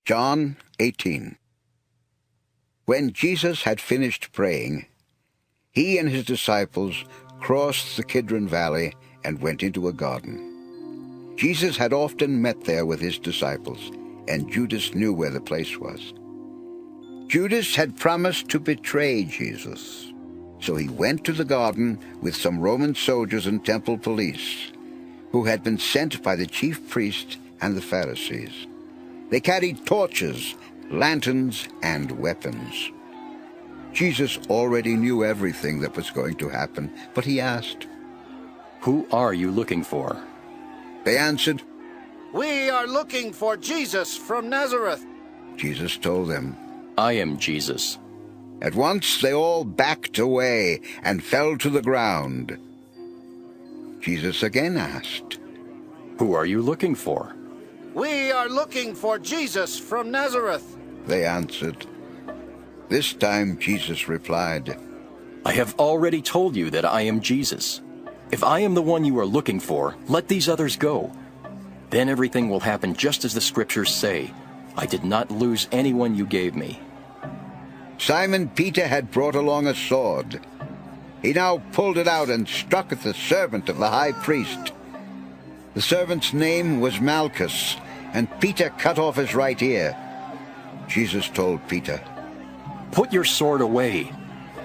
John 18. When Jesus had finished praying, he and his disciples crossed the Kidron Valley and went into a garden. Jesus had often met there with his disciples, and Judas knew where the place was. Judas had promised to betray Jesus, so he went to the garden with some Roman soldiers and temple police, who had been sent by the chief priests and the Pharisees. They carried torches, lanterns, and weapons. Jesus already knew everything that was going to happen, but he asked, "Who are you looking for?" They answered, "We are looking for Jesus from Nazareth." Jesus told them. "I am Jesus." At once they all backed away and fell to the ground. Jesus again asked, "Who are you looking for?" "We are looking for Jesus from Nazareth." They answered. This time Jesus replied, "I have already told you that I am Jesus. If I am the one you are looking for, let these others go. Then everything will happen just as the scriptures say. I did not lose anyone you gave me." Simon Peter had brought along a sword. He now pulled it out and struck at the servant of the high priest. The servant's name was Malchus, and Peter cut off his right ear. Jesus told Peter, "Put your sword away.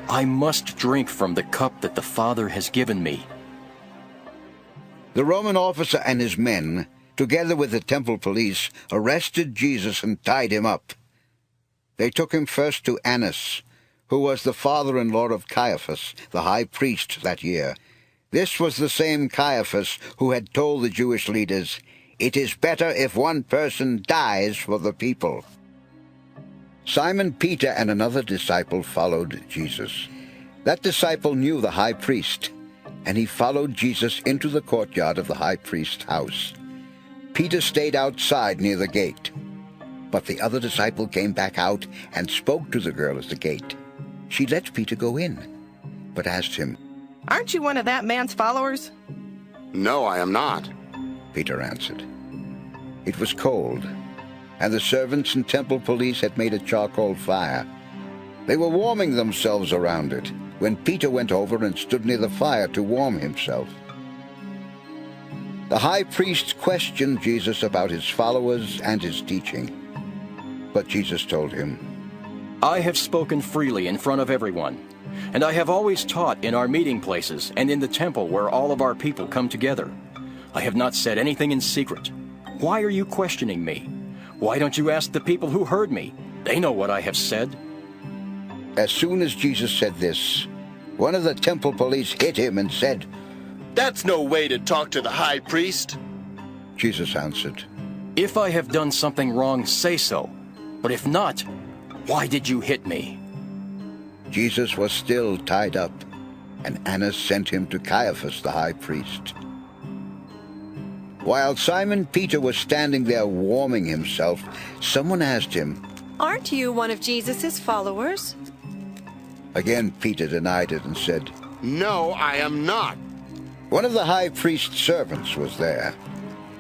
I must drink from the cup that the Father has given me." The Roman officer and his men, together with the temple police, arrested Jesus and tied him up. They took him first to Annas, who was the father-in-law of Caiaphas, the high priest that year. This was the same Caiaphas who had told the Jewish leaders, "It is better if one person dies for the people." Simon Peter and another disciple followed Jesus. That disciple knew the high priest, and he followed Jesus into the courtyard of the high priest's house. Peter stayed outside near the gate, but the other disciple came back out and spoke to the girl at the gate. She let Peter go in, but asked him, "Aren't you one of that man's followers?" "No, I am not." Peter answered. It was cold, and the servants and temple police had made a charcoal fire. They were warming themselves around it when Peter went over and stood near the fire to warm himself. The high priest questioned Jesus about his followers and his teaching, but Jesus told him, "I have spoken freely in front of everyone, and I have always taught in our meeting places and in the temple where all of our people come together. I have not said anything in secret. Why are you questioning me? Why don't you ask the people who heard me? They know what I have said." As soon as Jesus said this, one of the temple police hit him and said, "That's no way to talk to the high priest." Jesus answered, "If I have done something wrong, say so. But if not, why did you hit me?" Jesus was still tied up, and Annas sent him to Caiaphas the high priest. While Simon Peter was standing there warming himself, someone asked him, "Aren't you one of Jesus' followers?" Again Peter denied it and said, "No, I am not." One of the high priest's servants was there.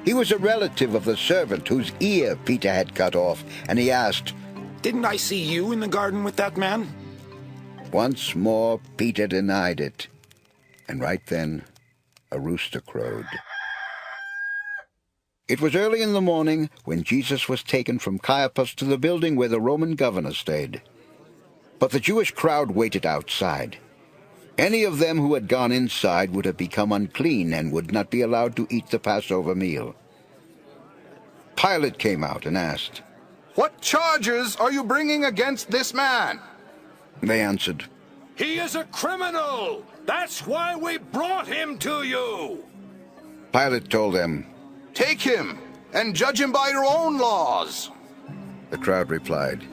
He was a relative of the servant whose ear Peter had cut off, and he asked, "Didn't I see you in the garden with that man?" Once more Peter denied it, and right then a rooster crowed. It was early in the morning when Jesus was taken from Caiaphas to the building where the Roman governor stayed. But the Jewish crowd waited outside. Any of them who had gone inside would have become unclean and would not be allowed to eat the Passover meal. Pilate came out and asked, "What charges are you bringing against this man?" They answered, "He is a criminal! That's why we brought him to you!" Pilate told them, "Take him and judge him by your own laws." The crowd replied,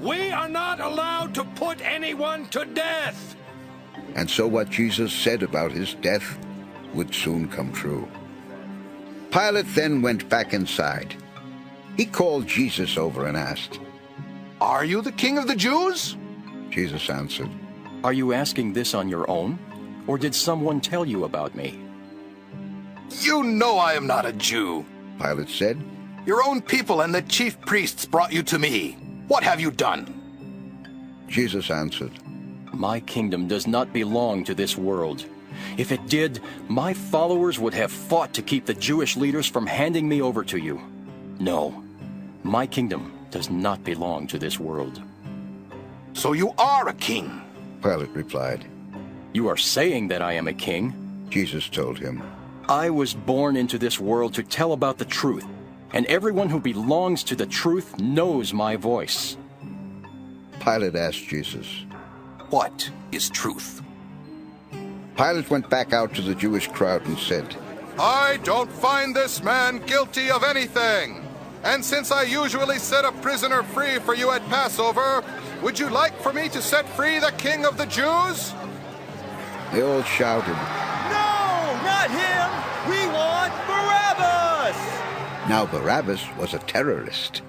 "We are not allowed to put anyone to death!" and so what Jesus said about his death would soon come true. Pilate then went back inside. He called Jesus over and asked, "Are you the king of the Jews?" Jesus answered, "Are you asking this on your own, or did someone tell you about me?" "You know I am not a Jew." Pilate said, Your own people and the chief priests brought you to me. What have you done? Jesus answered, My kingdom does not belong to this world. If it did, my followers would have fought to keep the Jewish leaders from handing me over to you. No, my kingdom does not belong to this world. So you are a king? Pilate replied. You are saying that I am a king? Jesus told him, I was born into this world to tell about the truth, and everyone who belongs to the truth knows my voice. Pilate asked Jesus, What is truth? Pilate went back out to the Jewish crowd and said, I don't find this man guilty of anything. And since I usually set a prisoner free for you at Passover, would you like for me to set free the King of the Jews? They all shouted. No, not him! We want Barabbas! Now Barabbas was a terrorist.